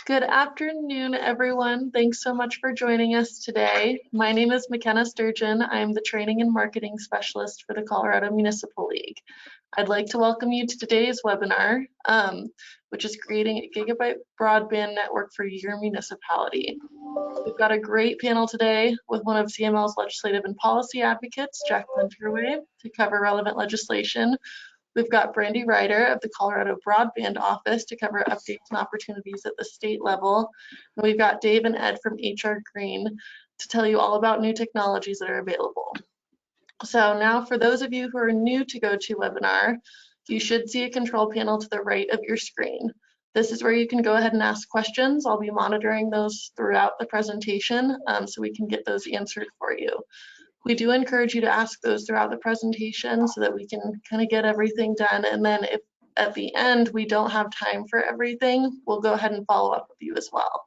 Good afternoon, everyone. Thanks so much for joining us today. My name is McKenna Sturgeon. I'm the Training and Marketing Specialist for the Colorado Municipal League. I'd like to welcome you to today's webinar, which is creating a Gigabit broadband network for your municipality. We've got a great panel today with one of CML's legislative and policy advocates, Jacqueline Turway, to cover relevant legislation. We've got Brandi Ryder of the Colorado Broadband Office to cover updates and opportunities at the state level. And we've got Dave and Ed from HR Green to tell you all about new technologies that are available. So now for those of you who are new to GoToWebinar, you should see a control panel to the right of your screen. This is where you can go ahead and ask questions. I'll be monitoring those throughout the presentation so we can get those answered for you. We do encourage you to ask those throughout the presentation so that we can kind of get everything done. And then if at the end we don't have time for everything, we'll go ahead and follow up with you as well.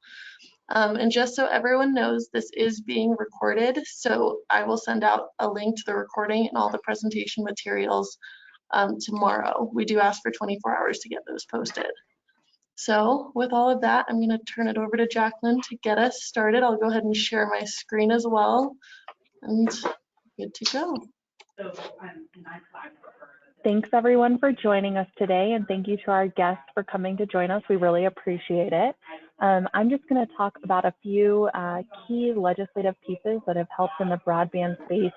And just so everyone knows, this is being recorded. So I will send out a link to the recording and all the presentation materials tomorrow. We do ask for 24 hours to get those posted. So with all of that, I'm going to turn it over to Jacqueline to get us started. I'll go ahead and share my screen as well. And good to go. Thanks everyone for joining us today, and thank you to our guests for coming to join us. We really appreciate it. I'm just going to talk about a few key legislative pieces that have helped in the broadband space,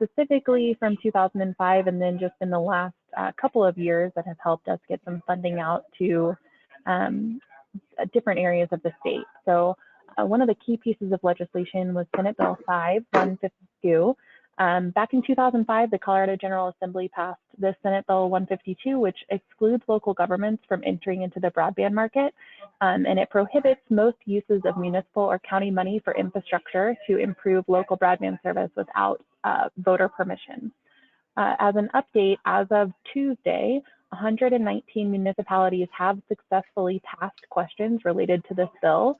specifically from 2005 and then just in the last couple of years that have helped us get some funding out to different areas of the state. So one of the key pieces of legislation was Senate Bill 5-152. Back in 2005, the Colorado General Assembly passed the Senate Bill 152, which excludes local governments from entering into the broadband market, and it prohibits most uses of municipal or county money for infrastructure to improve local broadband service without voter permission. As an update, as of Tuesday, 119 municipalities have successfully passed questions related to this bill.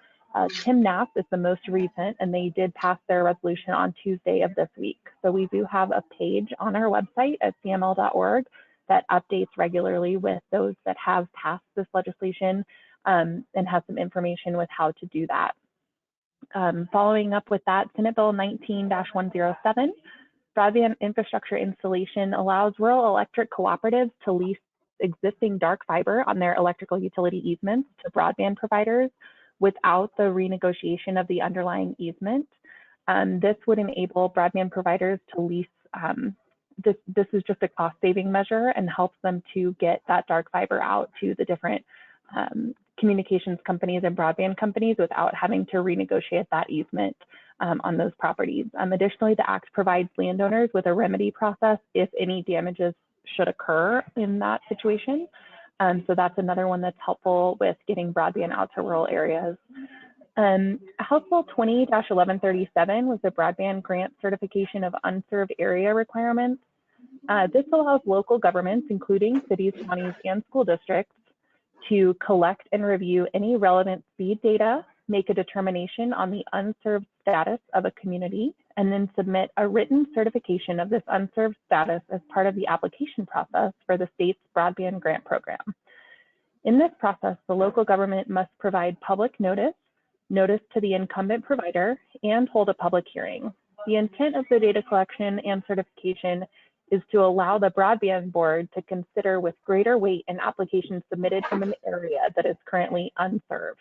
Tim Knapp is the most recent, and they did pass their resolution on Tuesday of this week. So we do have a page on our website at cml.org that updates regularly with those that have passed this legislation and has some information with how to do that. Following up with that, Senate Bill 19-107, broadband infrastructure installation allows rural electric cooperatives to lease existing dark fiber on their electrical utility easements to broadband providers without the renegotiation of the underlying easement. This would enable broadband providers to lease, this is just a cost saving measure and helps them to get that dark fiber out to the different communications companies and broadband companies without having to renegotiate that easement on those properties. Additionally, the Act provides landowners with a remedy process if any damages should occur in that situation. So that's another one that's helpful with getting broadband out to rural areas. House Bill 20-1137 was the broadband grant certification of unserved area requirements. This allows local governments, including cities, counties, and school districts, to collect and review any relevant speed data, make a determination on the unserved status of a community, and then submit a written certification of this unserved status as part of the application process for the state's broadband grant program. In this process, the local government must provide public notice to the incumbent provider, and hold a public hearing. The intent of the data collection and certification is to allow the broadband board to consider with greater weight an application submitted from an area that is currently unserved.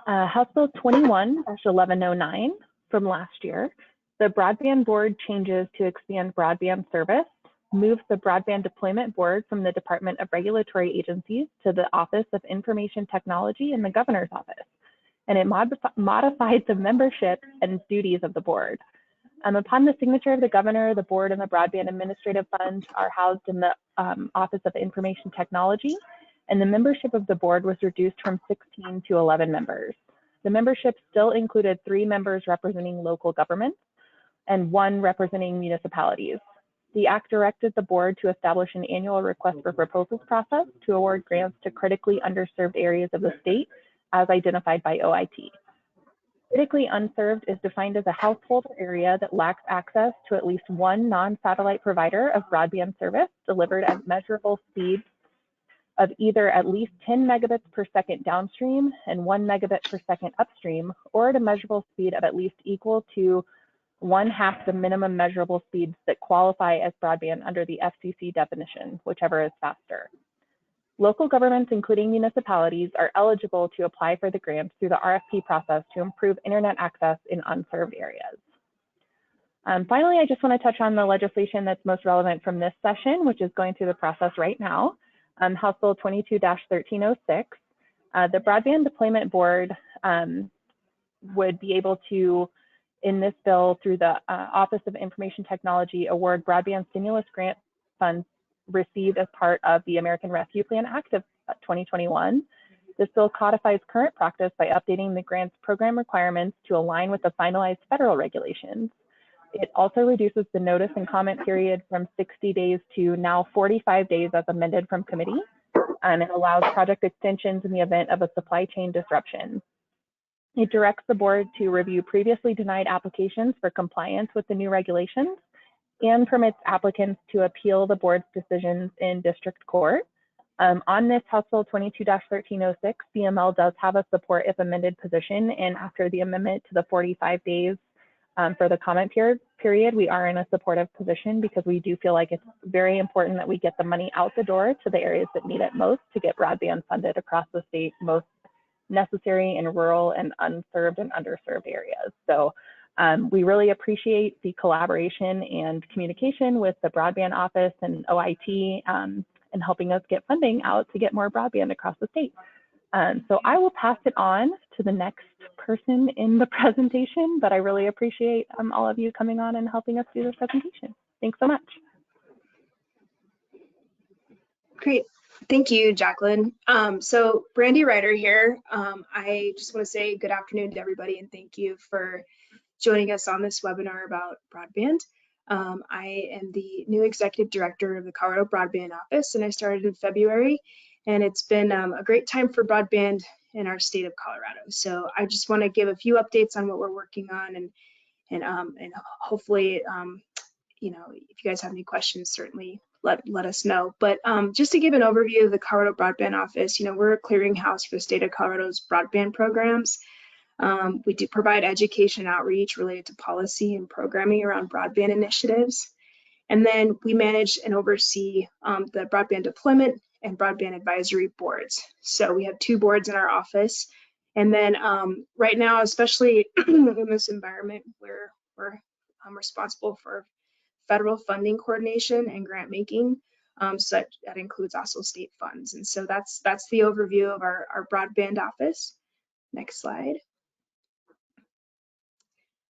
House Bill 21-1109 from last year, the Broadband Board changes to expand broadband service, moves the Broadband Deployment Board from the Department of Regulatory Agencies to the Office of Information Technology in the Governor's Office, and it modified the membership and duties of the board. Upon the signature of the governor, the board and the Broadband Administrative Fund are housed in the Office of Information Technology, and the membership of the board was reduced from 16 to 11 members. The membership still included 3 members representing local governments and 1 representing municipalities. The Act directed the board to establish an annual request for proposals process to award grants to critically underserved areas of the state as identified by OIT. Critically unserved is defined as a household area that lacks access to at least one non-satellite provider of broadband service delivered at measurable speeds of either at least 10 megabits per second downstream and 1 megabit per second upstream, or at a measurable speed of at least equal to 1/2 the minimum measurable speeds that qualify as broadband under the FCC definition, whichever is faster. Local governments, including municipalities, are eligible to apply for the grants through the RFP process to improve internet access in unserved areas. Finally, I just want to touch on the legislation that's most relevant from this session, which is going through the process right now, House Bill 22-1306. The Broadband Deployment Board would be able to, in this bill, through the Office of Information Technology, award broadband stimulus grant funds received as part of the American Rescue Plan Act of 2021. This bill codifies current practice by updating the grant's program requirements to align with the finalized federal regulations. It also reduces the notice and comment period from 60 days to now 45 days as amended from committee, and it allows project extensions in the event of a supply chain disruption. It directs the board to review previously denied applications for compliance with the new regulations and permits applicants to appeal the board's decisions in district court. On this House Bill 22-1306, CML does have a support if amended position, and after the amendment to the 45 days for the comment period, we are in a supportive position because we do feel like it's very important that we get the money out the door to the areas that need it most to get broadband funded across the state, most necessary in rural and unserved and underserved areas. So we really appreciate the collaboration and communication with the Broadband Office and OIT in helping us get funding out to get more broadband across the state. So I will pass it on to the next person in the presentation, but I really appreciate all of you coming on and helping us do this presentation. Thanks so much. Great. Thank you, Jacqueline. So Brandi Ryder here. I just want to say good afternoon to everybody and thank you for joining us on this webinar about broadband. I am the new executive director of the Colorado Broadband Office, and I started in February, and it's been a great time for broadband in our state of Colorado. So I just want to give a few updates on what we're working on, and hopefully, you know, if you guys have any questions, certainly let us know. But just to give an overview of the Colorado Broadband Office, you know, we're a clearinghouse for the state of Colorado's broadband programs. We do provide education outreach related to policy and programming around broadband initiatives. And then we manage and oversee the broadband deployment and broadband advisory boards. So we have 2 boards in our office. And then right now, especially in this environment where we're responsible for federal funding coordination and grant making, so that includes also state funds. And so that's the overview of our broadband office. Next slide.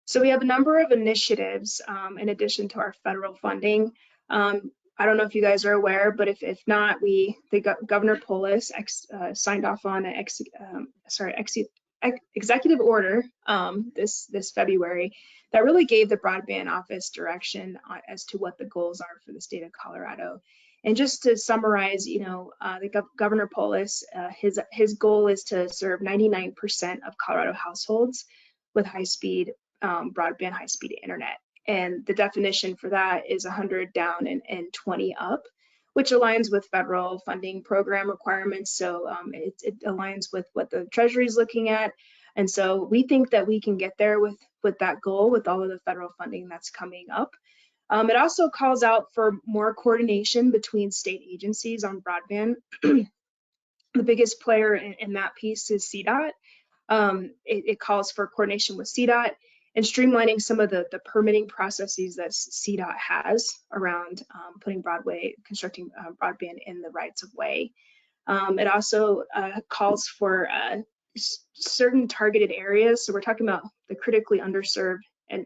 So we have a number of initiatives in addition to our federal funding. I don't know if you guys are aware, but if not, Governor Polis signed off on an executive order this February that really gave the broadband office direction as to what the goals are for the state of Colorado. And just to summarize, you know, Governor Polis, his goal is to serve 99% of Colorado households with high-speed broadband, high-speed internet. And the definition for that is 100 down and 20 up, which aligns with federal funding program requirements. So it aligns with what the Treasury is looking at. And so we think that we can get there with that goal with all of the federal funding that's coming up. It also calls out for more coordination between state agencies on broadband. The biggest player in that piece is CDOT. It calls for coordination with CDOT and streamlining some of the permitting processes that CDOT has around constructing broadband in the rights of way. It also calls for certain targeted areas. So we're talking about the critically underserved and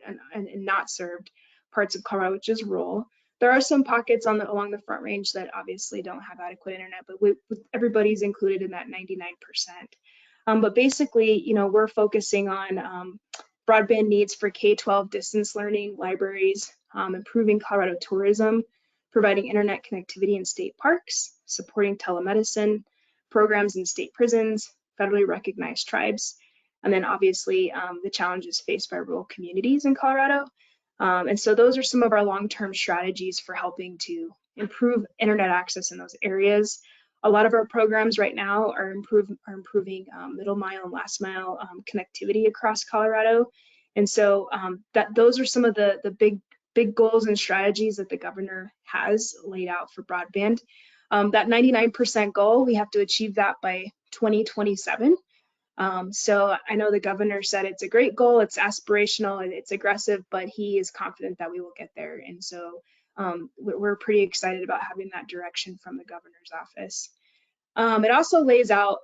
not served parts of Colorado, which is rural. There are some pockets along the Front Range that obviously don't have adequate internet, but everybody's included in that 99%. But basically, you know, we're focusing on broadband needs for K-12 distance learning, libraries, improving Colorado tourism, providing internet connectivity in state parks, supporting telemedicine, programs in state prisons, federally recognized tribes, and then obviously the challenges faced by rural communities in Colorado. And so those are some of our long-term strategies for helping to improve internet access in those areas. A lot of our programs right now are improving middle mile and last mile connectivity across Colorado. And so those are some of the big goals and strategies that the governor has laid out for broadband. That 99% goal, we have to achieve that by 2027. So I know the governor said it's a great goal, it's aspirational, and it's aggressive, but he is confident that we will get there. And so we're pretty excited about having that direction from the governor's office. It also lays out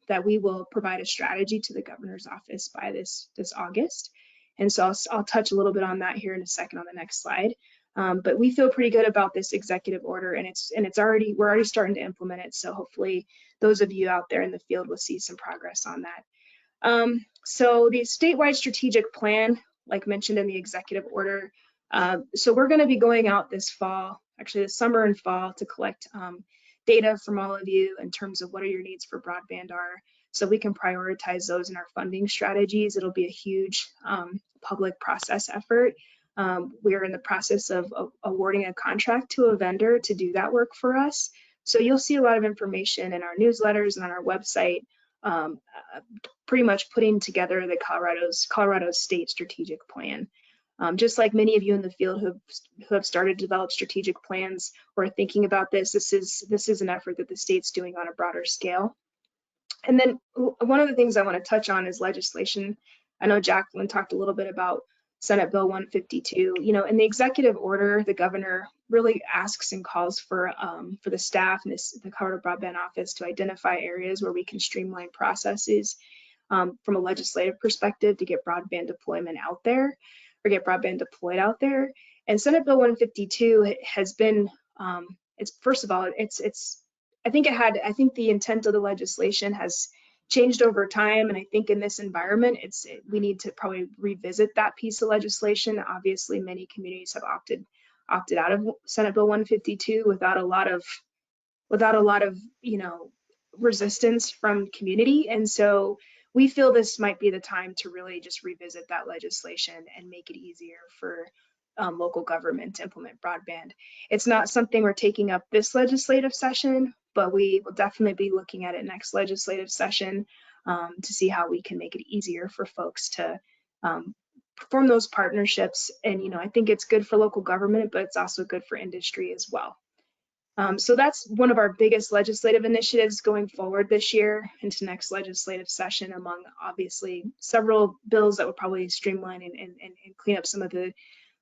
that we will provide a strategy to the governor's office by this August. And so I'll touch a little bit on that here in a second on the next slide. But we feel pretty good about this executive order, and we're already starting to implement it. So hopefully those of you out there in the field will see some progress on that. So the statewide strategic plan, like mentioned in the executive order, so we're going to be going out this fall, actually this summer and fall, to collect data from all of you in terms of what are your needs for broadband are, so we can prioritize those in our funding strategies. It'll be a huge public process effort. We are in the process of awarding a contract to a vendor to do that work for us. So you'll see a lot of information in our newsletters and on our website, pretty much putting together the Colorado State Strategic Plan. Just like many of you in the field who have started to develop strategic plans or are thinking about this, this is an effort that the state's doing on a broader scale. And then one of the things I want to touch on is legislation. I know Jacqueline talked a little bit about Senate Bill 152. You know, in the executive order, the governor really asks and calls for the staff and the Colorado Broadband Office to identify areas where we can streamline processes from a legislative perspective to get broadband deployment out there, or get broadband deployed out there. And Senate Bill 152 has been, first of all, I think the intent of the legislation has changed over time, and I think in this environment, we need to probably revisit that piece of legislation. Obviously, many communities have opted out of Senate Bill 152 without a lot of resistance from community, and so we feel this might be the time to really just revisit that legislation and make it easier for local government to implement broadband. It's not something we're taking up this legislative session, but we will definitely be looking at it next legislative session to see how we can make it easier for folks to form those partnerships. And I think it's good for local government, but it's also good for industry as well. So that's one of our biggest legislative initiatives going forward this year into next legislative session, among obviously several bills that would probably streamline and clean up some of the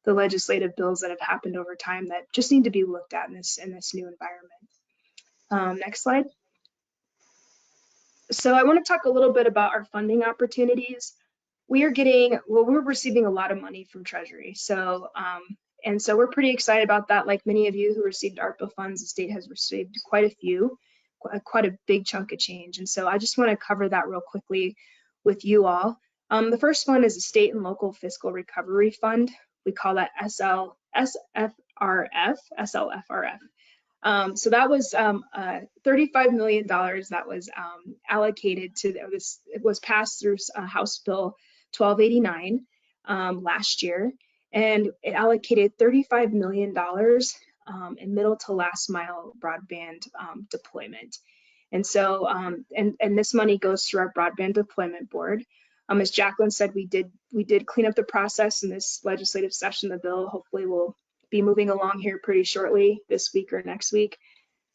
legislative bills that have happened over time that just need to be looked at in this new environment. Next slide. So I want to talk a little bit about our funding opportunities. We're receiving a lot of money from Treasury. And so we're pretty excited about that. Like many of you who received ARPA funds, the state has received quite a big chunk of change. And so I just want to cover that real quickly with you all. The first one is the State and Local Fiscal Recovery Fund. We call that SLFRF. So that was $35 million that was allocated to this. It was passed through House Bill 1289 last year, and it allocated $35 million in middle to last mile broadband deployment. And so, and this money goes through our Broadband Deployment Board. As Jacqueline said, we did clean up the process in this legislative session. The bill hopefully will be moving along here pretty shortly, this week or next week.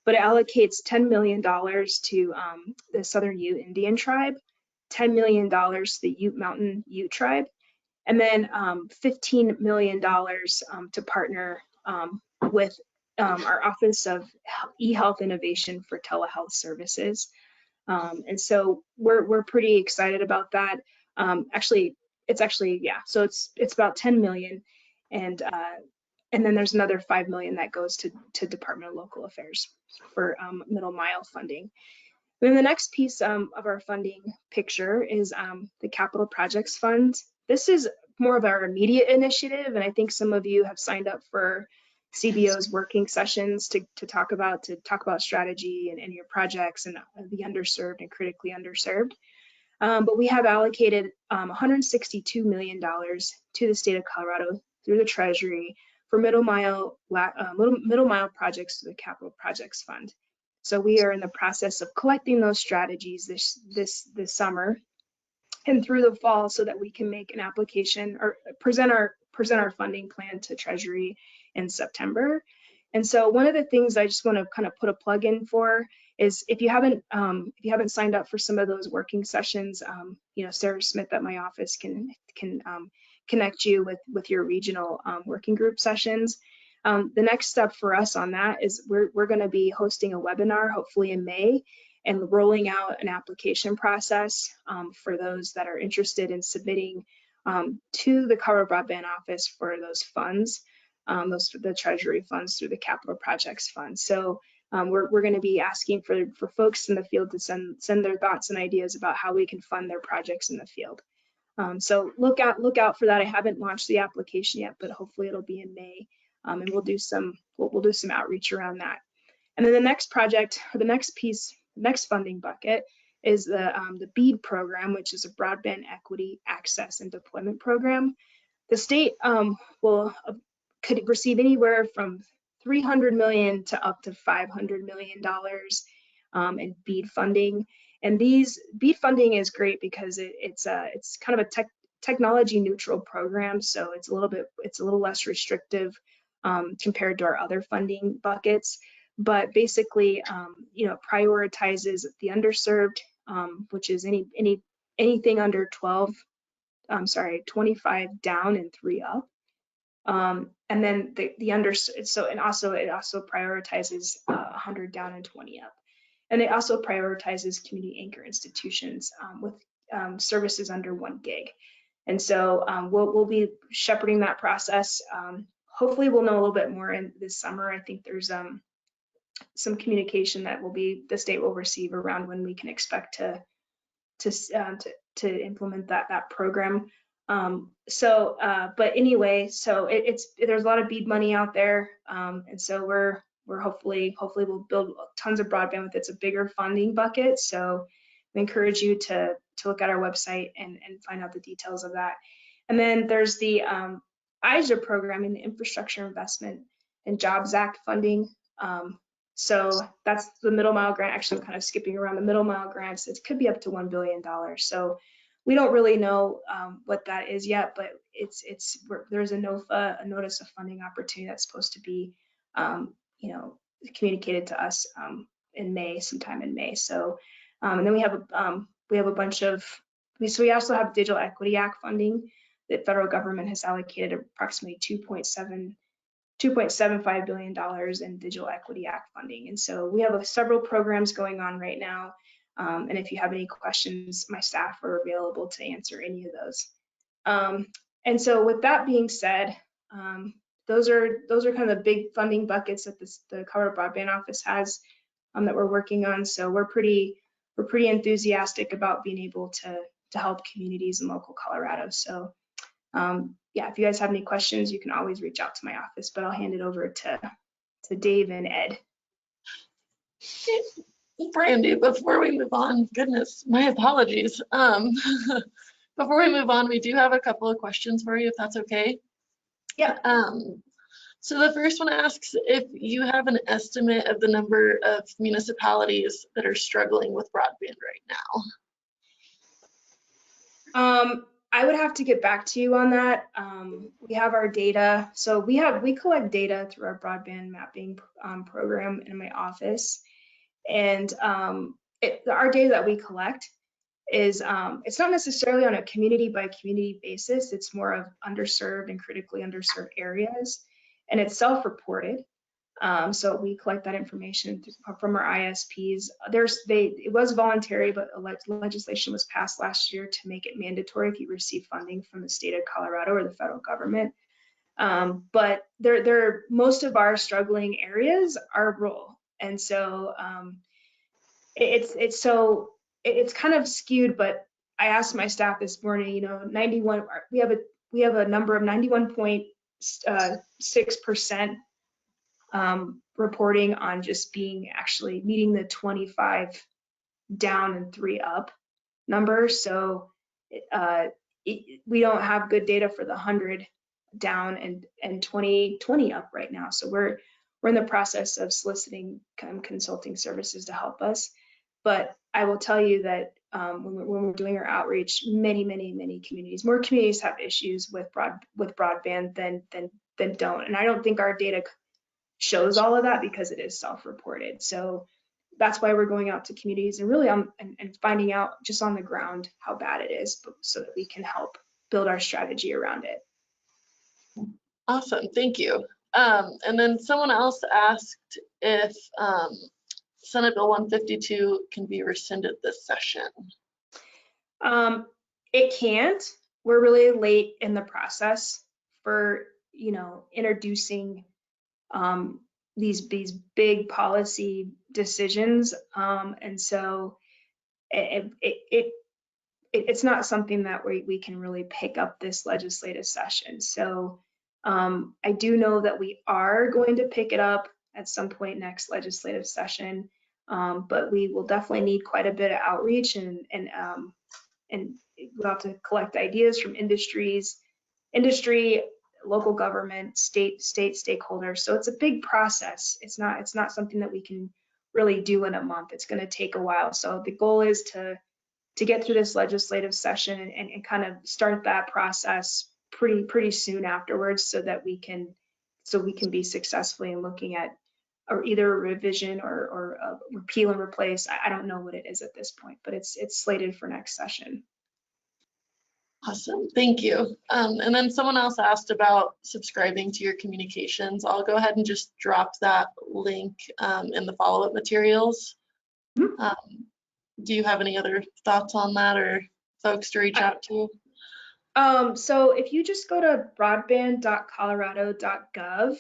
But it allocates $10 million to the Southern Ute Indian Tribe, $10 million to the Ute Mountain Ute Tribe, and then $15 million to partner with our Office of eHealth Innovation for telehealth services. And so we're pretty excited about that. So it's about 10 million, and then there's another 5 million that goes to Department of Local Affairs for middle mile funding. Then the next piece of our funding picture is the Capital Projects Fund. This is more of our immediate initiative, and I think some of you have signed up for CBO's working sessions to talk about strategy and your projects and the underserved and critically underserved. But we have allocated $162 million to the state of Colorado through the Treasury for middle mile projects to the Capital Projects Fund. So we are in the process of collecting those strategies this summer and through the fall, so that we can make an application or present our funding plan to Treasury in September. And so one of the things I just want to kind of put a plug in for is, if you haven't signed up for some of those working sessions, Sarah Smith at my office can connect you with your regional working group sessions. The next step for us on that is we're going to be hosting a webinar, hopefully in May, and rolling out an application process for those that are interested in submitting to the Colorado Broadband Office for those funds, the Treasury funds through the Capital Projects Fund. So we're going to be asking for folks in the field to send their thoughts and ideas about how we can fund their projects in the field. So look out for that. I haven't launched the application yet, but hopefully it'll be in May, and we'll do some outreach around that. And then the next project, or the next piece, next funding bucket, is the BEAD program, which is a Broadband Equity Access and Deployment Program. The state could receive anywhere from $300 million to up to $500 million in BEAD funding. And these BEAD funding is great because it's kind of a technology neutral program, so it's a little less restrictive compared to our other funding buckets. But basically, prioritizes the underserved, which is anything under 25 down and 3 up. And then the underserved, it also prioritizes 100 down and 20 up. And it also prioritizes community anchor institutions with services under 1 gig. And so we'll be shepherding that process. Hopefully we'll know a little bit more in this summer. I think there's some communication that the state will receive around when we can expect to implement that program. But anyway, so there's a lot of BEAD money out there, and so we're hopefully we'll build tons of broadband with it's a bigger funding bucket. So we encourage you to look at our website and find out the details of that. And then there's the ISA program, in the Infrastructure Investment and Jobs Act funding. So that's the middle mile grant. Actually, I'm kind of skipping around the middle mile grants. It could be up to $1 billion. So we don't really know what that is yet, but there's a NOFA, a notice of funding opportunity, that's supposed to be communicated to us sometime in May. So and then we have a bunch of, so we also have Digital Equity Act funding that federal government has allocated approximately $2.75 billion in Digital Equity Act funding. And so we have several programs going on right now. And if you have any questions, my staff are available to answer any of those. And so with that being said, those are kind of the big funding buckets that the Colorado Broadband Office has that we're working on. So we're pretty enthusiastic about being able to help communities in local Colorado. So yeah, if you guys have any questions, you can always reach out to my office, but I'll hand it over to Dave and Ed. Brandi, before we move on, goodness, my apologies. Before we move on, we do have a couple of questions for you, if that's okay. Yeah. So the first one asks if you have an estimate of the number of municipalities that are struggling with broadband right now. I would have to get back to you on that. We have our data. So we collect data through our broadband mapping program in my office. And our data that we collect is, it's not necessarily on a community by community basis. It's more of underserved and critically underserved areas. And it's self-reported. So we collect that information from our ISPs. It was voluntary, but legislation was passed last year to make it mandatory if you receive funding from the state of Colorado or the federal government. But most of our struggling areas are rural, and so it's kind of skewed. But I asked my staff this morning, 91. We have a number of 91.6%. Reporting on just actually meeting the 25 down and 3 up number. So we don't have good data for the 100 down and 20 up right now. So we're we're in the process of soliciting consulting services to help us. But I will tell you that when we're doing our outreach, many communities, more communities have issues with broadband than don't. And I don't think our data shows all of that because it is self-reported. So that's why we're going out to communities and really and finding out just on the ground how bad it is, so that we can help build our strategy around it. Awesome, thank you. And then someone else asked if Senate Bill 152 can be rescinded this session. It can't. We're really late in the process for, you know, introducing these big policy decisions, and so it's not something that we can really pick up this legislative session. So I do know that we are going to pick it up at some point next legislative session, but we will definitely need quite a bit of outreach, and we'll have to collect ideas from industry, local government, state stakeholders. So it's a big process. It's not something that we can really do in a month. It's going to take a while. So the goal is to get through this legislative session and kind of start that process pretty soon afterwards, so that we can be successfully in looking at either a revision or a repeal and replace. I don't know what it is at this point, but it's slated for next session. Awesome, thank you. And then someone else asked about subscribing to your communications. I'll go ahead and just drop that link in the follow-up materials. Do you have any other thoughts on that, or folks to reach out to? So if you just go to broadband.colorado.gov,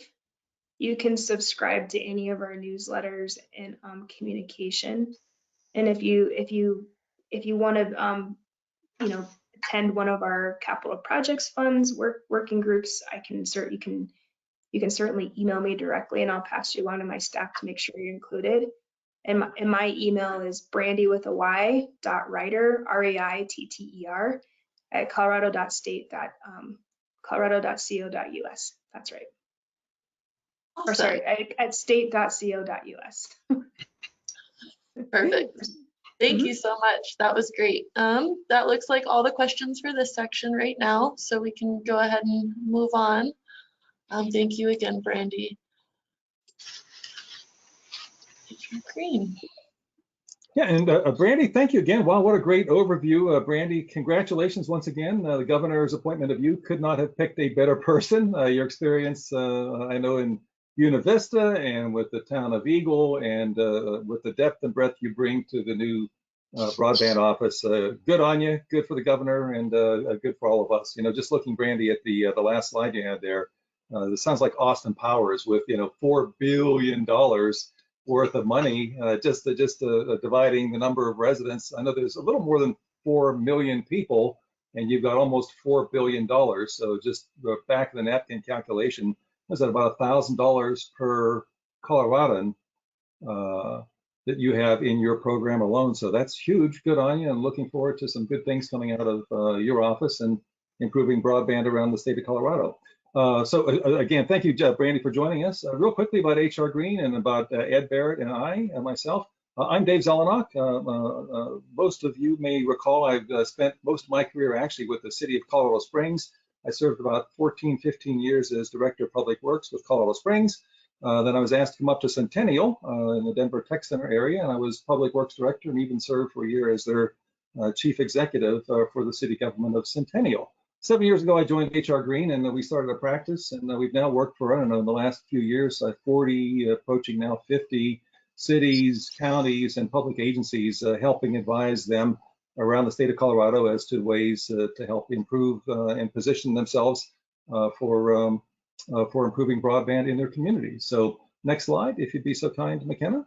you can subscribe to any of our newsletters and communication. And if you want to you know, attend one of our capital projects funds working groups, you can certainly email me directly, and I'll pass you along to my staff to make sure you're included. And my email is Brandi with a Y .Reiter, RAITTER, at colorado.co.us. That's right. Awesome. Or sorry, at state.co.us. Perfect. Thank you so much. That was great. That looks like all the questions for this section right now, so we can go ahead and move on. Thank you again, Brandi. Green. Yeah, and Brandi, thank you again. Wow, what a great overview. Brandi, congratulations once again. The governor's appointment of you could not have picked a better person. Your experience, I know, in Buena Vista and with the town of Eagle, and with the depth and breadth you bring to the new broadband office. Good on you, good for the governor, and good for all of us. You know, just looking, Brandi, at the last slide you had there, this sounds like Austin Powers with, you know, $4 billion worth of money, just dividing the number of residents. I know there's a little more than 4 million people, and you've got almost $4 billion. So just the back of the napkin calculation, was that about $1,000 per Coloradan that you have in your program alone? So that's huge. Good on you, and looking forward to some good things coming out of your office and improving broadband around the state of Colorado. So again, thank you, Brandi, for joining us. Real quickly about HR Green and about Ed Barrett and myself. I'm Dave Zelenak. Most of you may recall I've spent most of my career actually with the city of Colorado Springs. I served about 15 years as Director of Public Works with Colorado Springs. Then I was asked to come up to Centennial in the Denver Tech Center area, and I was Public Works Director and even served for a year as their Chief Executive for the city government of Centennial. 7 years ago, I joined HR Green, and we started a practice, and we've now worked for, I don't know, in the last few years, 40, approaching now 50 cities, counties, and public agencies, helping advise them around the state of Colorado as to ways to help improve and position themselves for improving broadband in their communities. So next slide, if you'd be so kind, McKenna.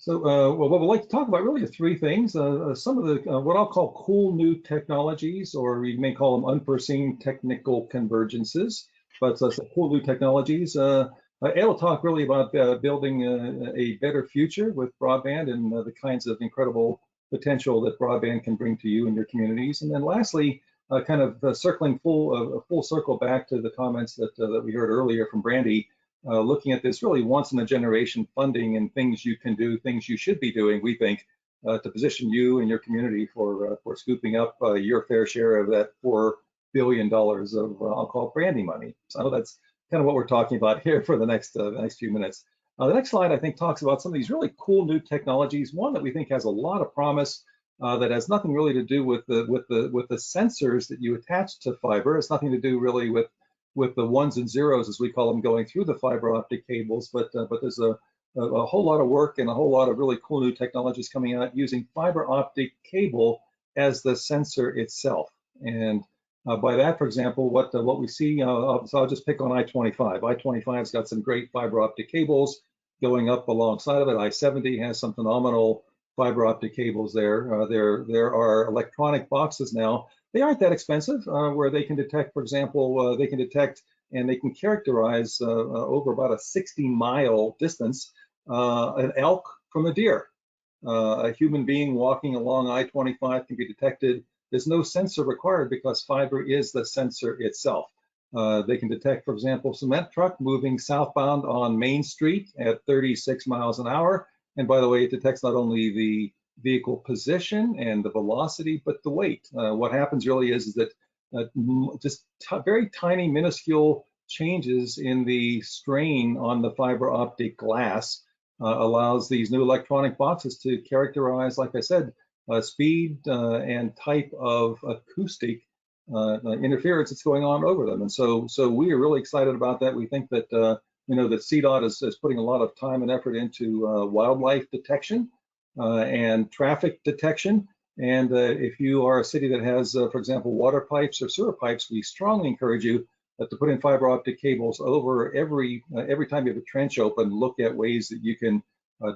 Well, what we'd like to talk about really are three things. Some of the what I'll call cool new technologies, or you may call them unforeseen technical convergences, but some cool new technologies. It'll talk really about building a better future with broadband and the kinds of incredible potential that broadband can bring to you and your communities. And then lastly, kind of circling full circle back to the comments that we heard earlier from Brandi, looking at this really once in a generation funding and things you can do, things you should be doing, we think, to position you and your community for scooping up your fair share of that $4 billion of, I'll call it Brandi money. So that's kind of what we're talking about here for the next few minutes. The next slide, I think, talks about some of these really cool new technologies. One that we think has a lot of promise that has nothing really to do with the sensors that you attach to fiber. It's nothing to do really with the ones and zeros, as we call them, going through the fiber optic cables. But there's a whole lot of work and a whole lot of really cool new technologies coming out using fiber optic cable as the sensor itself. And by that, for example, what we see, so I'll just pick on I-25. I-25's got some great fiber optic cables going up alongside of it. I-70 has some phenomenal fiber optic cables there. There are electronic boxes now. They aren't that expensive, where they can detect, for example, they can detect and they can characterize over about a 60-mile distance an elk from a deer. A human being walking along I-25 can be detected. There's no sensor required because fiber is the sensor itself. They can detect, for example, a cement truck moving southbound on Main Street at 36 miles an hour. And by the way, it detects not only the vehicle position and the velocity, but the weight. What happens really is that just very tiny, minuscule changes in the strain on the fiber optic glass allows these new electronic boxes to characterize, like I said, speed and type of acoustic interference that's going on over them. And so we are really excited about that. We think that that CDOT is putting a lot of time and effort into wildlife detection and traffic detection. And if you are a city that has, for example, water pipes or sewer pipes, we strongly encourage you to put in fiber optic cables over every time you have a trench open. Look at ways that you can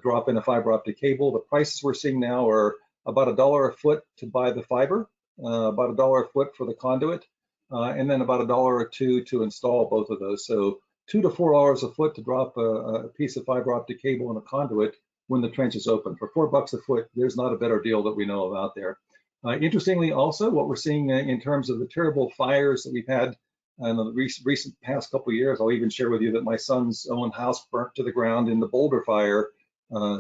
drop in a fiber optic cable. The prices we're seeing now are about $1 a foot to buy the fiber, about $1 a foot for the conduit, and then about $1 or $2 to install both of those. So $2 to $4 a foot to drop a piece of fiber optic cable in a conduit when the trench is open. For $4 a foot, there's not a better deal that we know of out there. Interestingly, also, what we're seeing in terms of the terrible fires that we've had in the recent past couple of years, I'll even share with you that my son's own house burnt to the ground in the Boulder fire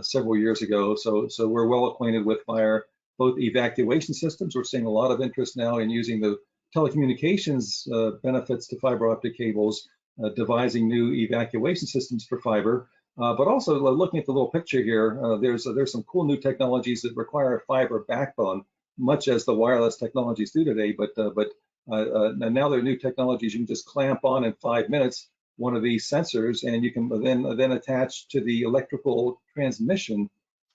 several years ago. So we're well acquainted with fire, both evacuation systems. We're seeing a lot of interest now in using the telecommunications benefits to fiber optic cables, devising new evacuation systems for fiber. But also looking at the little picture here, there's some cool new technologies that require a fiber backbone, much as the wireless technologies do today. But now there are new technologies you can just clamp on in 5 minutes one of these sensors, and you can then attach to the electrical transmission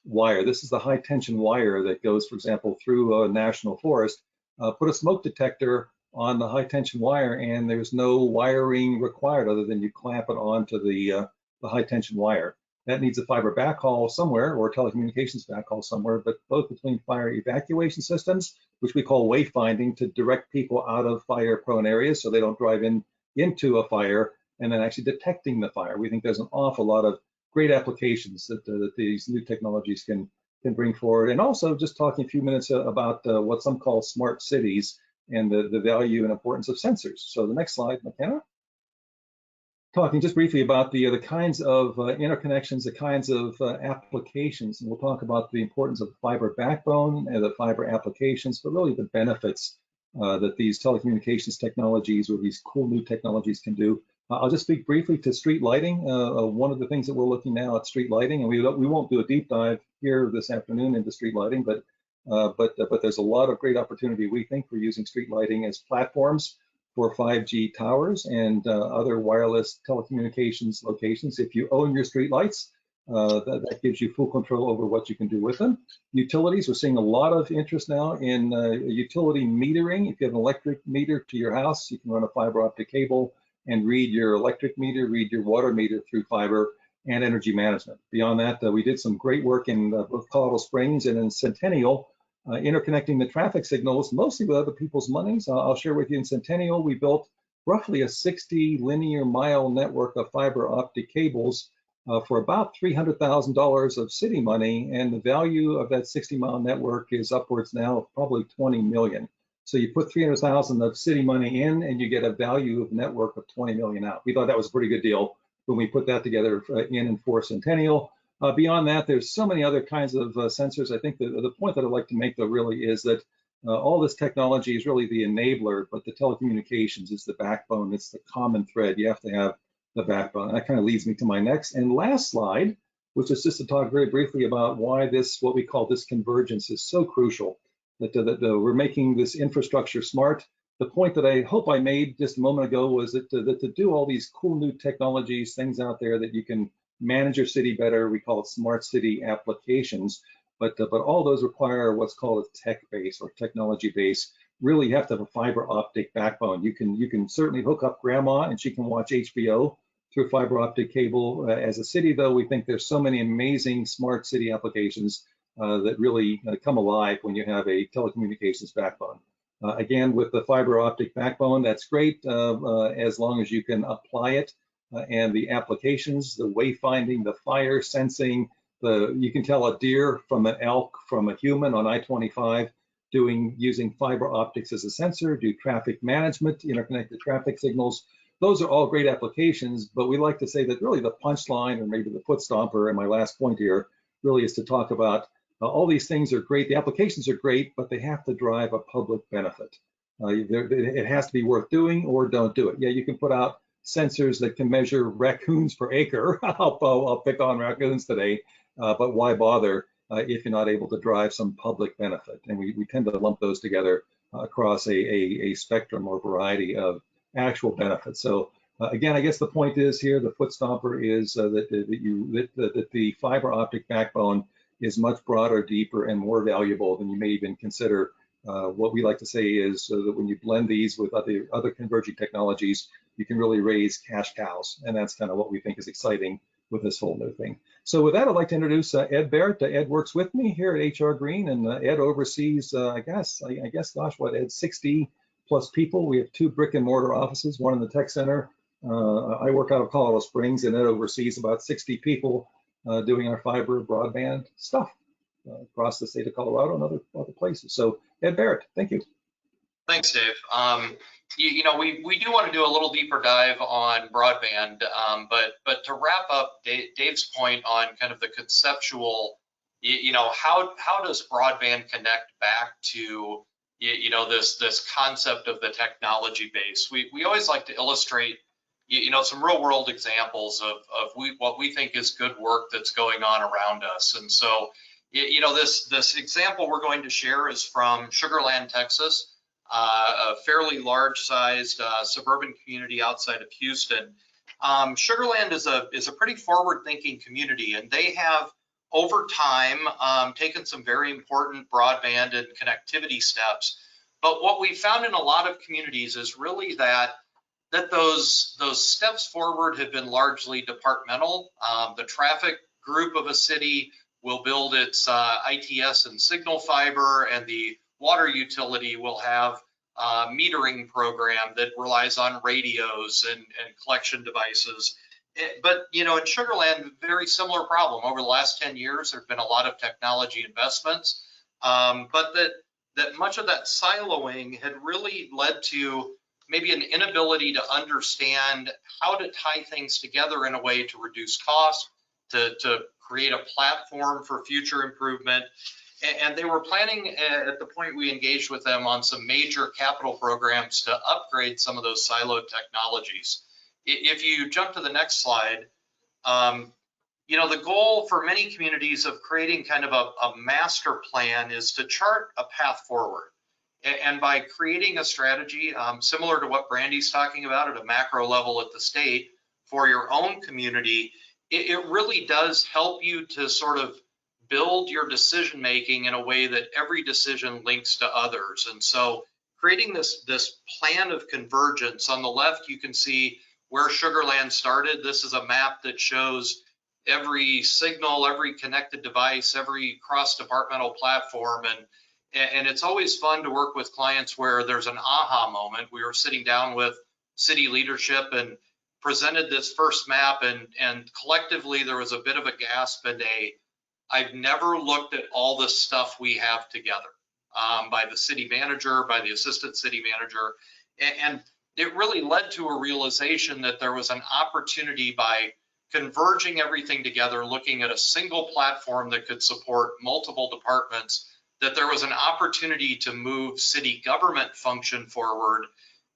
wire. This is the high tension wire that goes, for example, through a national forest. Put a smoke detector on the high tension wire, and there's no wiring required other than you clamp it onto the high tension wire. That needs a fiber backhaul somewhere or telecommunications backhaul somewhere, but both between fire evacuation systems, which we call wayfinding, to direct people out of fire prone areas so they don't drive into a fire, and then actually detecting the fire. We think there's an awful lot of great applications that these new technologies can bring forward. And also just talking a few minutes about what some call smart cities and the value and importance of sensors. So the next slide, McKenna. Talking just briefly about the kinds of interconnections, the kinds of applications, and we'll talk about the importance of the fiber backbone and the fiber applications, but really the benefits that these telecommunications technologies or these cool new technologies can do. I'll just speak briefly to street lighting. One of the things that we're looking now at street lighting, and we won't do a deep dive here this afternoon into street lighting, but there's a lot of great opportunity, we think, for using street lighting as platforms for 5G towers and other wireless telecommunications locations. If you own your street lights, that gives you full control over what you can do with them. Utilities, we're seeing a lot of interest now in utility metering. If you have an electric meter to your house, you can run a fiber optic cable and read your electric meter, read your water meter through fiber, and energy management. Beyond that, we did some great work in both Colorado Springs and in Centennial, interconnecting the traffic signals, mostly with other people's monies. I'll share with you in Centennial, we built roughly a 60 linear mile network of fiber optic cables for about $300,000 of city money, and the value of that 60-mile network is upwards now of probably 20 million. So you put 300,000 of city money in, and you get a value of network of 20 million out. We thought that was a pretty good deal when we put that together in and for Centennial. Beyond that, there's so many other kinds of sensors. I think the point that I'd like to make, though, really is that all this technology is really the enabler, but the telecommunications is the backbone. It's the common thread. You have to have the backbone. And that kind of leads me to my next and last slide, which is just to talk very briefly about why this, what we call this convergence, is so crucial. That we're making this infrastructure smart. The point that I hope I made just a moment ago was that to do all these cool new technologies, things out there that you can manage your city better, we call it smart city applications, but all those require what's called a tech base or technology base. Really, you have to have a fiber optic backbone. You can certainly hook up grandma and she can watch HBO through fiber optic cable. As a city, though, we think there's so many amazing smart city applications that really come alive when you have a telecommunications backbone. Again, with the fiber optic backbone, that's great as long as you can apply it and the applications, the wayfinding, the fire sensing, you can tell a deer from an elk from a human on I-25 using fiber optics as a sensor, do traffic management, interconnected traffic signals. Those are all great applications, but we like to say that really the punchline, or maybe the foot stomper, and my last point here really is to talk about all these things are great, the applications are great, but they have to drive a public benefit. It has to be worth doing or don't do it. Yeah, you can put out sensors that can measure raccoons per acre. I'll pick on raccoons today, but why bother if you're not able to drive some public benefit? And we tend to lump those together across a spectrum or variety of actual benefits. So again, I guess the point is here, the foot stomper is that the fiber optic backbone is much broader, deeper, and more valuable than you may even consider. What we like to say is that when you blend these with other converging technologies, you can really raise cash cows, and that's kind of what we think is exciting with this whole new thing. So with that, I'd like to introduce Ed Barrett. Ed works with me here at HR Green, and Ed oversees, I guess, gosh, what, Ed, 60 plus people. We have 2 brick and mortar offices, one in the tech center. I work out of Colorado Springs, and Ed oversees about 60 people doing our fiber broadband stuff across the state of Colorado and other places. So Ed Barrett, thank you. Thanks, Dave. You know, we do want to do a little deeper dive on broadband, but to wrap up Dave's point on kind of the conceptual, you know, how does broadband connect back to, you know, this concept of the technology base? We always like to illustrate, you know, some real world examples of what we think is good work that's going on around us. And so, you know, this example we're going to share is from Sugar Land, Texas, a fairly large sized suburban community outside of Houston. Sugar Land is a pretty forward thinking community, and they have over time taken some very important broadband and connectivity steps. But what we found in a lot of communities is really that those steps forward have been largely departmental. The traffic group of a city will build its ITS and signal fiber, and the water utility will have a metering program that relies on radios and collection devices. But, you know, in Sugar Land, very similar problem. Over the last 10 years, there have been a lot of technology investments, but that much of that siloing had really led to maybe an inability to understand how to tie things together in a way to reduce cost, to create a platform for future improvement. And they were planning at the point we engaged with them on some major capital programs to upgrade some of those siloed technologies. If you jump to the next slide, you know, the goal for many communities of creating kind of a master plan is to chart a path forward. And by creating a strategy similar to what Brandi's talking about at a macro level at the state for your own community, it really does help you to sort of build your decision making in a way that every decision links to others. And so creating this plan of convergence, on the left you can see where Sugar Land started. This is a map that shows every signal, every connected device, every cross-departmental platform, and it's always fun to work with clients where there's an aha moment. We were sitting down with city leadership and presented this first map, and collectively there was a bit of a gasp and I've never looked at all the stuff we have together. by the city manager, by the assistant city manager. And it really led to a realization that there was an opportunity by converging everything together, looking at a single platform that could support multiple departments, that there was an opportunity to move city government function forward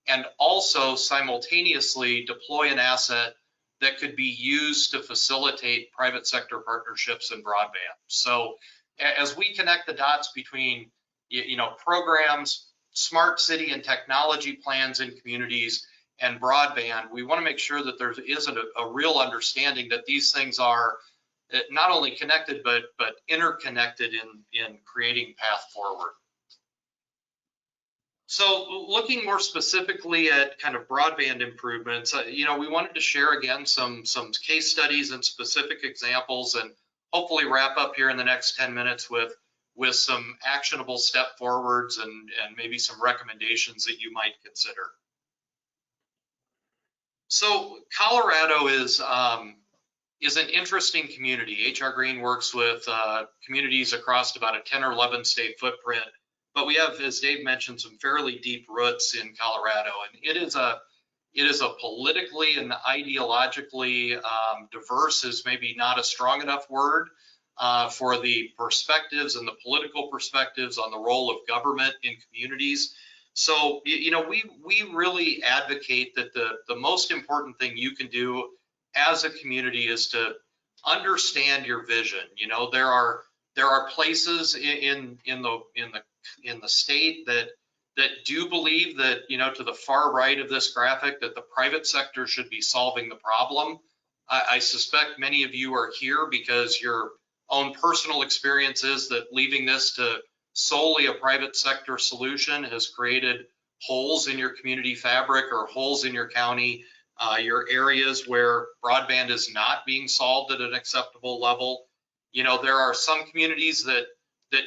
and also simultaneously deploy an asset that could be used to facilitate private sector partnerships and broadband. So as we connect the dots between programs, smart city and technology plans in communities, and broadband, we want to make sure that there is a real understanding that these things are not only connected but interconnected in creating path forward. So looking more specifically at kind of broadband improvements, we wanted to share again some case studies and specific examples, and hopefully wrap up here in the next 10 minutes with some actionable step forwards and maybe some recommendations that you might consider. So Colorado is an interesting community. HR Green works with communities across about a 10 or 11 state footprint, but we have, as Dave mentioned, some fairly deep roots in Colorado, and it is a politically and ideologically diverse is maybe not a strong enough word for the perspectives and the political perspectives on the role of government in communities. So, we really advocate that the most important thing you can do as a community is to understand your vision. There are places in the state that do believe that, to the far right of this graphic, that the private sector should be solving the problem. I suspect many of you are here because your own personal experience is that leaving this to solely a private sector solution has created holes in your community fabric or holes in your county, your areas where broadband is not being solved at an acceptable level. There are some communities that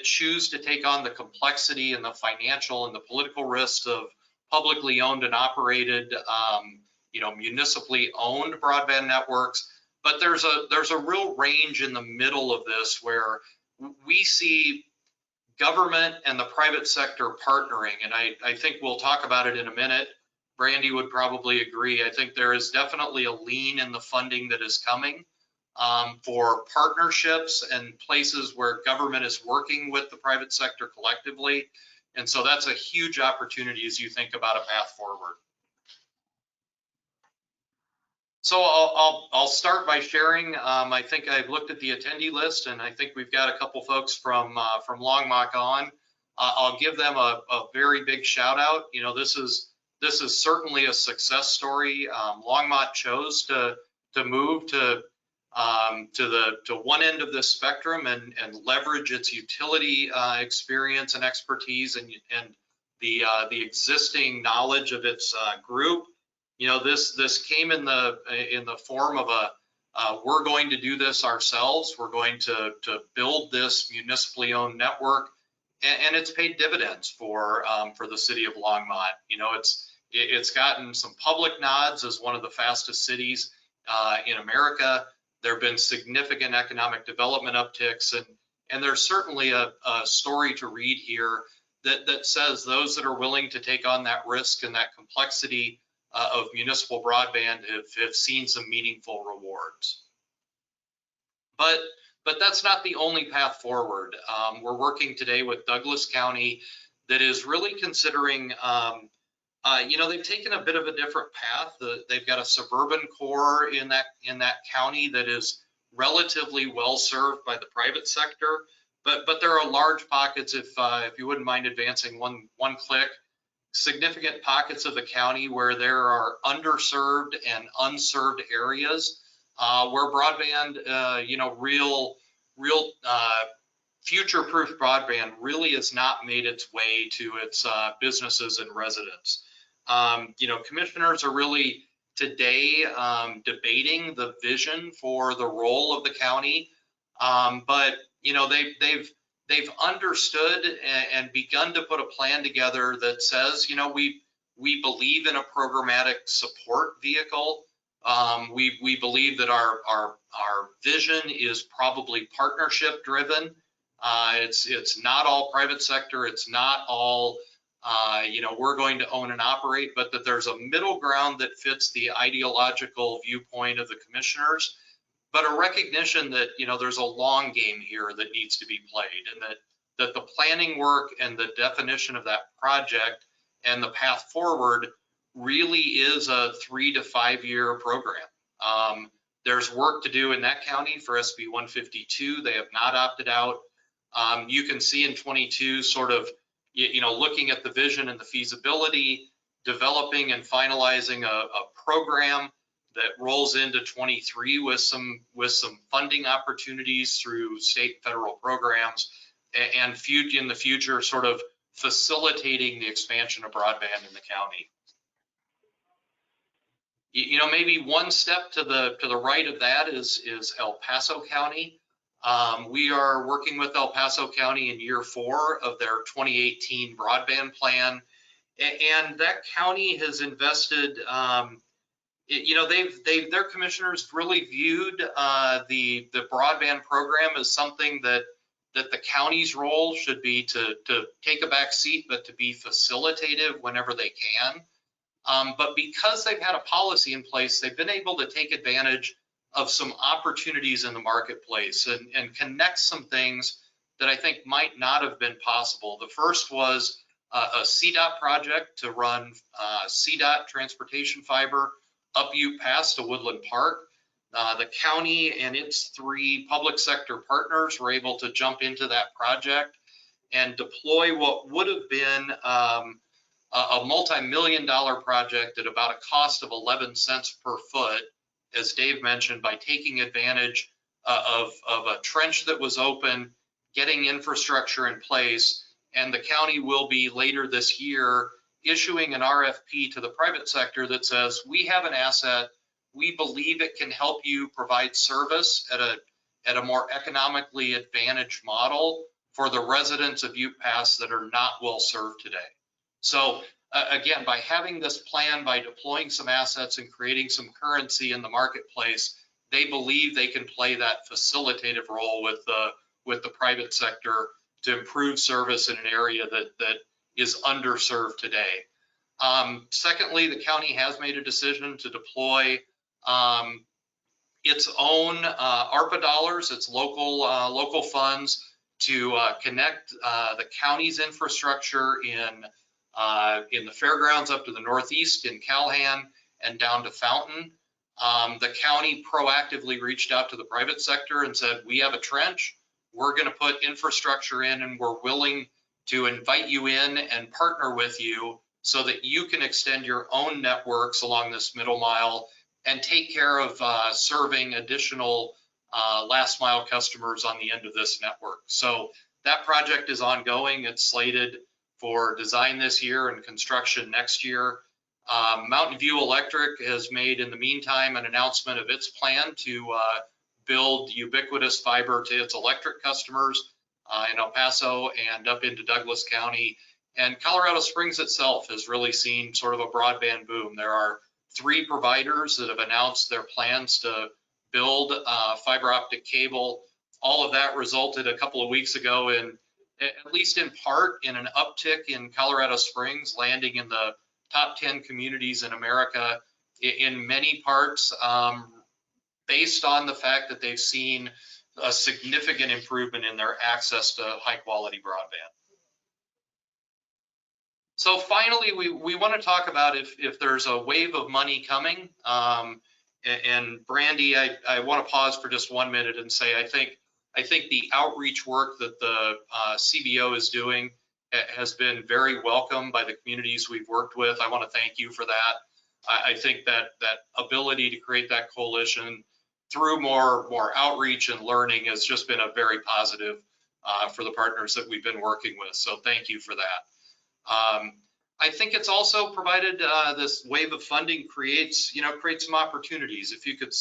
choose to take on the complexity and the financial and the political risks of publicly owned and operated, municipally owned broadband networks. But there's a real range in the middle of this where we see government and the private sector partnering, and I think we'll talk about it in a minute. Brandi would probably agree. I think there is definitely a lean in the funding that is coming for partnerships and places where government is working with the private sector collectively. And so that's a huge opportunity as you think about a path forward. So I'll start by sharing. I think I've looked at the attendee list, and I think we've got a couple folks from Longmont on. I'll give them a very big shout out. This is certainly a success story. Longmont chose to move to one end of this spectrum and leverage its utility experience and expertise and the existing knowledge of its group. This came in the form of we're going to do this ourselves. We're going to build this municipally owned network, and it's paid dividends for the city of Longmont. It's gotten some public nods as one of the fastest cities in America. There have been significant economic development upticks, and there's certainly a story to read here that says those that are willing to take on that risk and that complexity of municipal broadband have seen some meaningful rewards. But that's not the only path forward. We're working today with Douglas County that is really considering, they've taken a bit of a different path. They've got a suburban core in that county that is relatively well served by the private sector, but there are large pockets, if you wouldn't mind advancing one click, significant pockets of the county where there are underserved and unserved areas where broadband, real future-proof broadband really has not made its way to its businesses and residents. Commissioners are really today debating the vision for the role of the county, but they've understood and begun to put a plan together that says, we believe in a programmatic support vehicle. We believe that our vision is probably partnership driven, It's not all private sector. It's not all, we're going to own and operate, but that there's a middle ground that fits the ideological viewpoint of the commissioners, but a recognition that, there's a long game here that needs to be played, and that the planning work and the definition of that project and the path forward really is a 3 to 5 year program. There's work to do in that county for SB 152. They have not opted out. You can see in 22 sort of, looking at the vision and the feasibility, developing and finalizing a program that rolls into 23 with some funding opportunities through state and federal programs, and in the future sort of facilitating the expansion of broadband in the county. Maybe one step to the right of that is El Paso County. We are working with El Paso County in year 4 of their 2018 broadband plan, and that county has invested. Their commissioners really viewed the broadband program as something that the county's role should be to take a back seat, but to be facilitative whenever they can. But because they've had a policy in place, they've been able to take advantage of some opportunities in the marketplace and connect some things that I think might not have been possible. The first was a CDOT project to run CDOT transportation fiber up Ute Pass to Woodland Park. The county and its 3 public sector partners were able to jump into that project and deploy what would have been a multi-million-dollar project at about a cost of 11 cents per foot, as Dave mentioned, by taking advantage of a trench that was open, getting infrastructure in place, and the county will be later this year issuing an RFP to the private sector that says, we have an asset, we believe it can help you provide service at a more economically advantaged model for the residents of Ute Pass that are not well served today. So again, by having this plan, by deploying some assets and creating some currency in the marketplace, they believe they can play that facilitative role with the private sector to improve service in an area that is underserved today. Secondly, the county has made a decision to deploy its own ARPA dollars, its local funds, to connect the county's infrastructure in the fairgrounds up to the northeast in Calhan and down to Fountain. The county proactively reached out to the private sector and said, we have a trench, we're going to put infrastructure in, and we're willing to invite you in and partner with you so that you can extend your own networks along this middle mile and take care of serving additional last mile customers on the end of this network. So that project is ongoing. It's slated for design this year and construction next year. Mountain View Electric has made, in the meantime, an announcement of its plan to build ubiquitous fiber to its electric customers in El Paso and up into Douglas County. And Colorado Springs itself has really seen sort of a broadband boom. There are 3 providers that have announced their plans to build fiber optic cable. All of that resulted a couple of weeks ago in, at least in part, in an uptick in Colorado Springs, landing in the top 10 communities in America, in many parts, based on the fact that they've seen a significant improvement in their access to high quality broadband. So finally, we want to talk about if there's a wave of money coming. And Brandi, I want to pause for just 1 minute and say, I think the outreach work that the CBO is doing has been very welcome by the communities we've worked with. I want to thank you for that. I think that ability to create that coalition through more outreach and learning has just been a very positive for the partners that we've been working with. So thank you for that. I think it's also provided this wave of funding creates some opportunities. If you could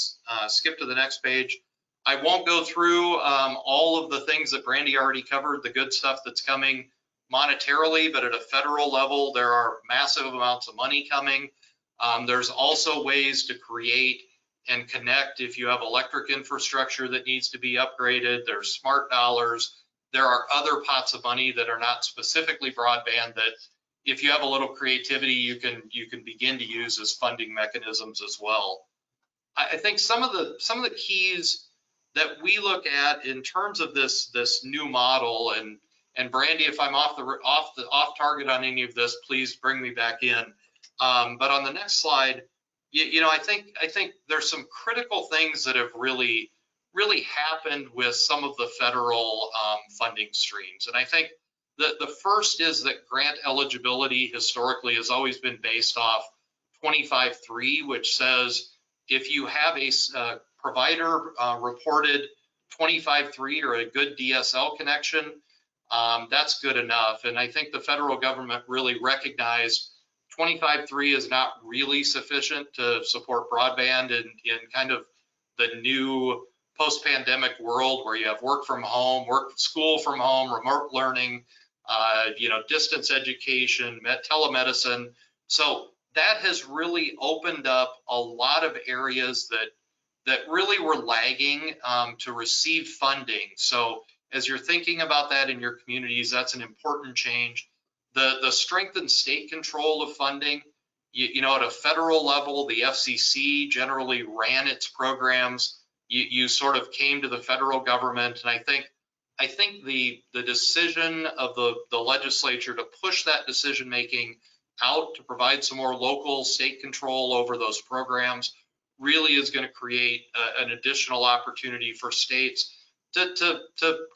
skip to the next page. I won't go through all of the things that Brandi already covered, the good stuff that's coming monetarily, but at a federal level, there are massive amounts of money coming. There's also ways to create and connect if you have electric infrastructure that needs to be upgraded. There's smart dollars. there are other pots of money that are not specifically broadband that if you have a little creativity, you can begin to use as funding mechanisms as well. I think some of the keys that we look at in terms of this new model, and Brandi, if I'm off target on any of this, please bring me back in. But on the next slide, I think there's some critical things that have really happened with some of the federal funding streams, and I think the first is that grant eligibility historically has always been based off 25.3, which says if you have a provider reported 25.3 or a good DSL connection, that's good enough. And I think the federal government really recognized 25.3 is not really sufficient to support broadband in kind of the new post-pandemic world where you have work from home, school from home, remote learning, distance education, telemedicine. So that has really opened up a lot of areas that really were lagging to receive funding. So as you're thinking about that in your communities, that's an important change. The strengthened state control of funding, at a federal level, the FCC generally ran its programs. You sort of came to the federal government, and I think the decision of the legislature to push that decision making out to provide some more local state control over those programs really is going to create an additional opportunity for states to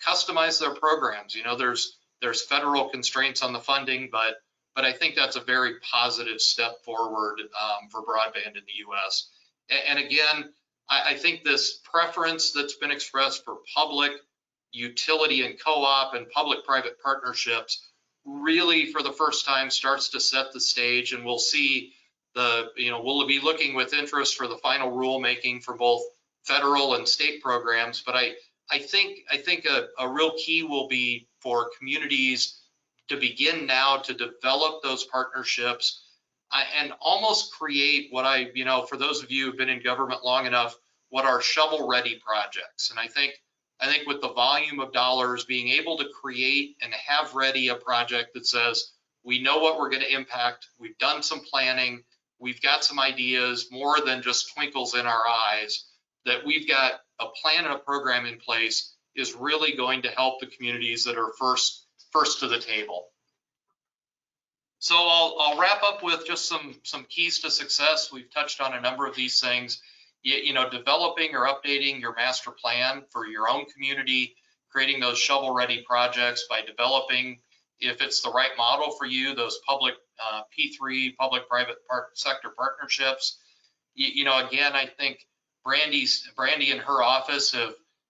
customize their programs. There's federal constraints on the funding, but I think that's a very positive step forward for broadband in the US. And again, I think this preference that's been expressed for public, utility and co-op and public-private partnerships really for the first time starts to set the stage, and we'll see we'll be looking with interest for the final rulemaking for both federal and state programs. But I think a real key will be for communities to begin now to develop those partnerships and almost create what for those of you who've been in government long enough, what are shovel-ready projects. And I think with the volume of dollars, being able to create and have ready a project that says, we know what we're going to impact, we've done some planning, we've got some ideas, more than just twinkles in our eyes, that we've got a plan and a program in place is really going to help the communities that are first to the table. So I'll wrap up with just some keys to success. We've touched on a number of these things. Developing or updating your master plan for your own community, creating those shovel-ready projects by developing, if it's the right model for you, those public P3, public-private sector partnerships. Again, I think Brandi and her office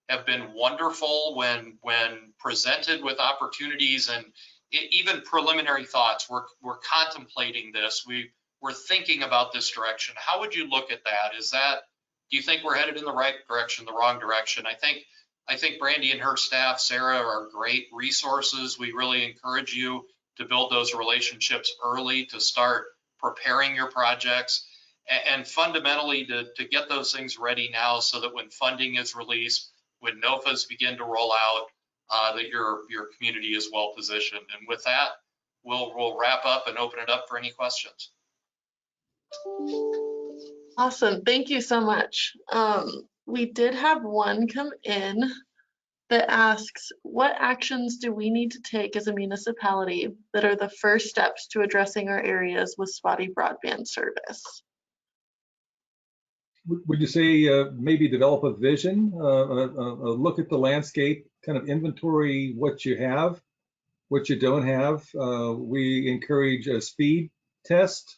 have been wonderful when presented with opportunities and even preliminary thoughts. We're contemplating this. We're thinking about this direction. How would you look at that? Do you think we're headed in the right direction, the wrong direction? I think Brandi and her staff, Sarah, are great resources. We really encourage you to build those relationships early, to start preparing your projects, and fundamentally to get those things ready now so that when funding is released, when NOFAs begin to roll out, that your community is well positioned. And with that, we'll wrap up and open it up for any questions. Awesome, thank you so much. We did have one come in that asks, what actions do we need to take as a municipality that are the first steps to addressing our areas with spotty broadband service? Would you say maybe develop a vision, look at the landscape, kind of inventory what you have, what you don't have? We encourage a speed test.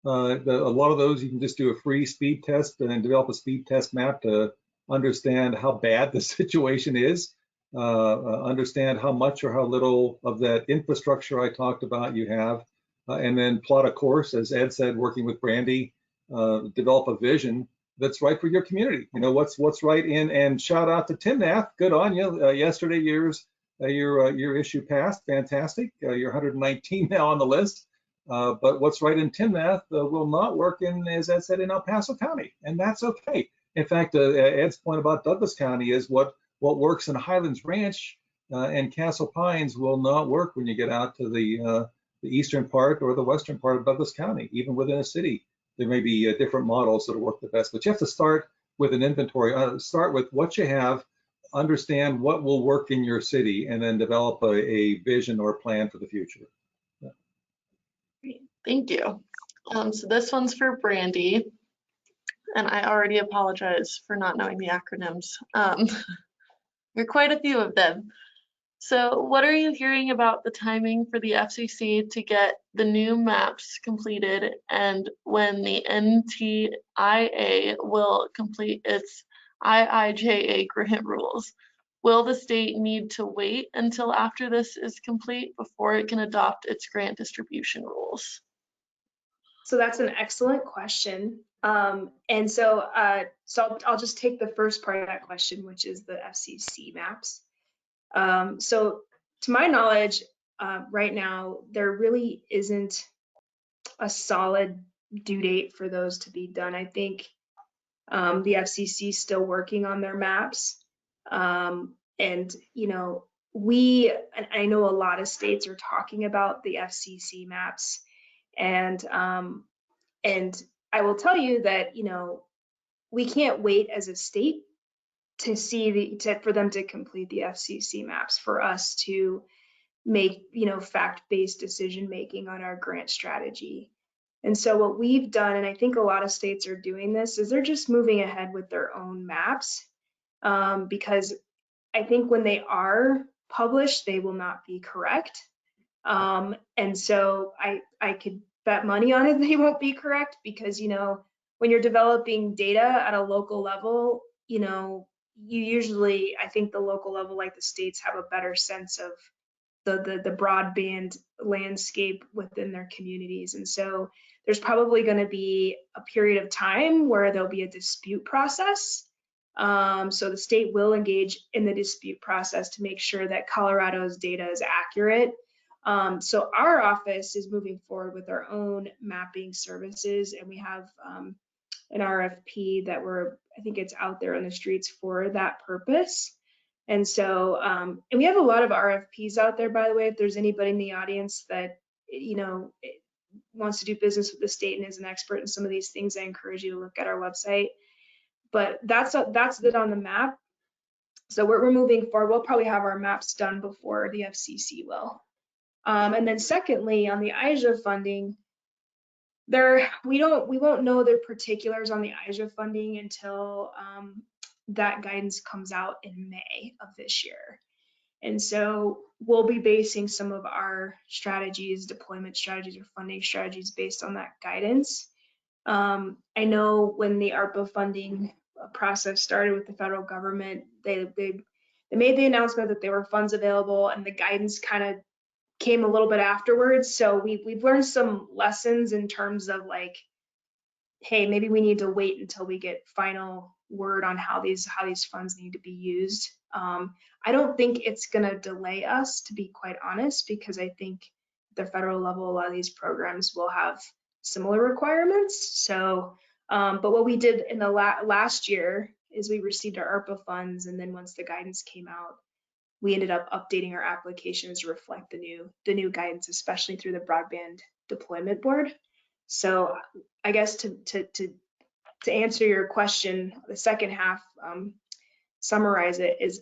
A lot of those you can just do a free speed test and develop a speed test map to understand how bad the situation is, understand how much or how little of that infrastructure I talked about you have, and then plot a course, as Ed said, working with Brandi, develop a vision that's right for your community. What's right in, and shout out to Timnath, good on you. Yesterday your issue passed, fantastic. You're 119 now on the list. But what's right in Timnath will not work in, as Ed said, in El Paso County, and that's okay. In fact, Ed's point about Douglas County is what works in Highlands Ranch and Castle Pines will not work when you get out to the eastern part or the western part of Douglas County. Even within a city, there may be different models that will work the best. But you have to start with an inventory. Start with what you have, understand what will work in your city, and then develop a vision or plan for the future. Thank you. So this one's for Brandi, and I already apologize for not knowing the acronyms. There are quite a few of them. So what are you hearing about the timing for the FCC to get the new maps completed, and when the NTIA will complete its IIJA grant rules? Will the state need to wait until after this is complete before it can adopt its grant distribution rules? So that's an excellent question. And so I'll just take the first part of that question, which is the FCC maps. So to my knowledge, right now, there really isn't a solid due date for those to be done. I think the FCC is still working on their maps. And, you know, I know a lot of states are talking about the FCC maps. And I will tell you that, you know, we can't wait as a state to see for them to complete the FCC maps for us to make, you know, fact-based decision making on our grant strategy. And so what we've done, and I think a lot of states are doing this, is they're just moving ahead with their own maps, because I think when they are published, they will not be correct. And so I could bet money on it they won't be correct, because, you know, when you're developing data at a local level, you know, you usually, I think the local level, like the states, have a better sense of the broadband landscape within their communities. And so there's probably going to be a period of time where there'll be a dispute process. So the state will engage in the dispute process to make sure that Colorado's data is accurate. So our office is moving forward with our own mapping services, and we have an RFP that I think it's out there on the streets for that purpose. And so, and we have a lot of RFPs out there, by the way. If there's anybody in the audience that, you know, wants to do business with the state and is an expert in some of these things, I encourage you to look at our website. But that's it on the map. So we're moving forward. We'll probably have our maps done before the FCC will. And then secondly, on the IIJA funding, we won't know the particulars on the IIJA funding until that guidance comes out in May of this year. And so we'll be basing some of our strategies, deployment strategies or funding strategies based on that guidance. I know when the ARPA funding process started with the federal government, they made the announcement that there were funds available, and the guidance kind of came a little bit afterwards. So we've learned some lessons in terms of, like, hey, maybe we need to wait until we get final word on how these funds need to be used. I don't think it's going to delay us, to be quite honest, because I think at the federal level, a lot of these programs will have similar requirements. So, but what we did in the last year is we received our ARPA funds, and then once the guidance came out, we ended up updating our applications to reflect the new guidance, especially through the Broadband Deployment Board. So I guess to answer your question, the second half, summarize it, is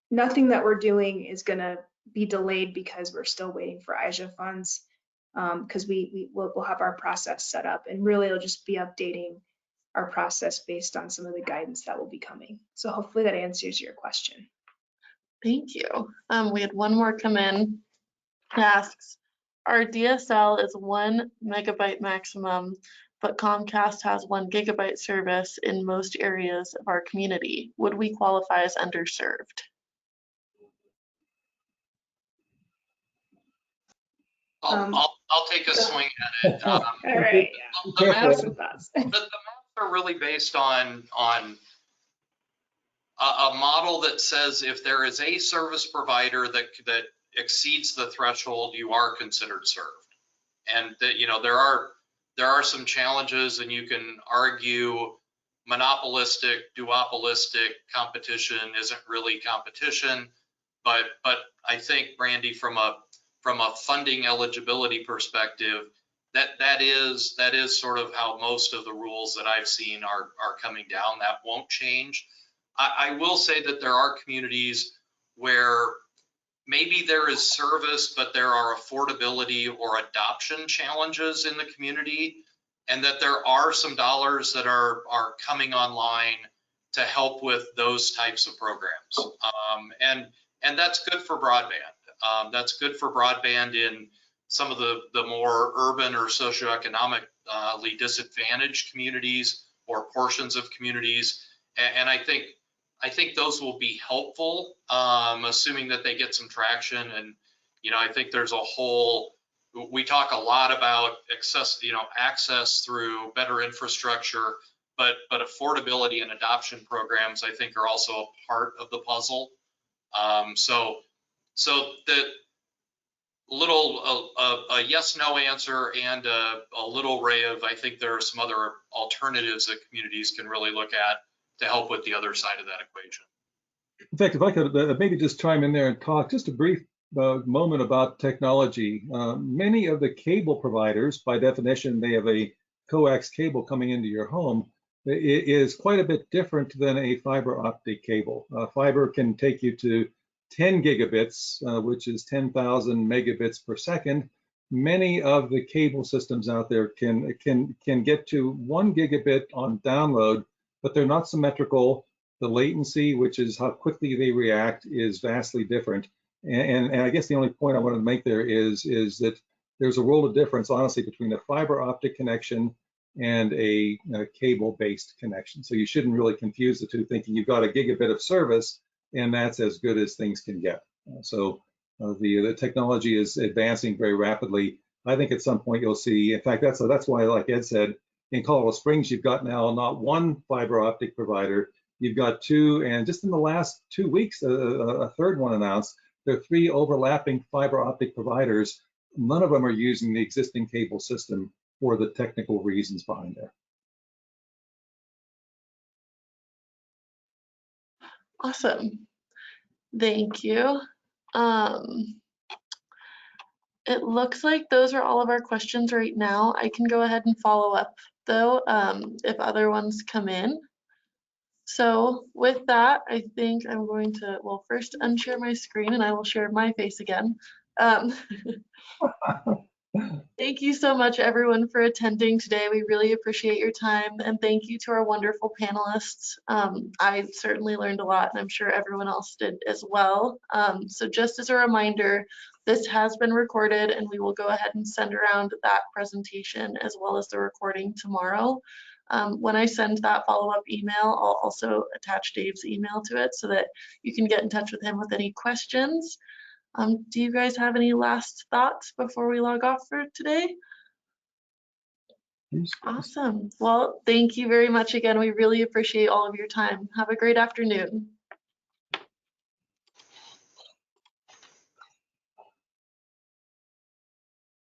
nothing that we're doing is going to be delayed because we're still waiting for IIJA funds, because we'll have our process set up, and really it'll just be updating our process based on some of the guidance that will be coming. So hopefully that answers your question. Thank you. We had one more come in. It asks, our DSL is 1 megabyte maximum, but Comcast has 1 gigabyte service in most areas of our community. Would we qualify as underserved? I'll take a swing at it. All right. The maps are really based on a model that says if there is a service provider that exceeds the threshold, you are considered served. And that, you know, there are some challenges, and you can argue monopolistic, duopolistic competition isn't really competition, But I think, Brandi, from a funding eligibility perspective, that is sort of how most of the rules that I've seen are coming down. That won't change. I will say that there are communities where maybe there is service, but there are affordability or adoption challenges in the community, and that there are some dollars that are coming online to help with those types of programs. And that's good for broadband. That's good for broadband in some of the more urban or socioeconomically disadvantaged communities or portions of communities. And I think those will be helpful, assuming that they get some traction. And, I think there's we talk a lot about access through better infrastructure, but affordability and adoption programs, I think, are also a part of the puzzle. So the little a yes/no answer and a little array of, I think there are some other alternatives that communities can really look at to help with the other side of that equation. In fact, if I could maybe just chime in there and talk just a brief moment about technology. Many of the cable providers, by definition, they have a coax cable coming into your home. It is quite a bit different than a fiber optic cable. Fiber can take you to 10 gigabits, which is 10,000 megabits per second. Many of the cable systems out there can get to 1 gigabit on download, but they're not symmetrical. The latency, which is how quickly they react, is vastly different. And I guess the only point I wanted to make there is that there's a world of difference, honestly, between a fiber optic connection and a cable-based connection. So you shouldn't really confuse the two, thinking you've got a gigabit of service and that's as good as things can get. So the technology is advancing very rapidly. I think at some point you'll see, in fact, that's why, like Ed said, in Colorado Springs, you've got now not one fiber optic provider, you've got two, and just in the last 2 weeks, a third one announced. There are 3 overlapping fiber optic providers. None of them are using the existing cable system for the technical reasons behind there. Awesome. Thank you. It looks like those are all of our questions right now. I can go ahead and follow up though, if other ones come in. So with that, I think I'm going to, well, first unshare my screen and I will share my face again. Thank you so much, everyone, for attending today. We really appreciate your time, and thank you to our wonderful panelists. I certainly learned a lot, and I'm sure everyone else did as well. So just as a reminder, this has been recorded, and we will go ahead and send around that presentation as well as the recording tomorrow. When I send that follow-up email, I'll also attach Dave's email to it so that you can get in touch with him with any questions. Do you guys have any last thoughts before we log off for today? Awesome. Well, thank you very much again. We really appreciate all of your time. Have a great afternoon.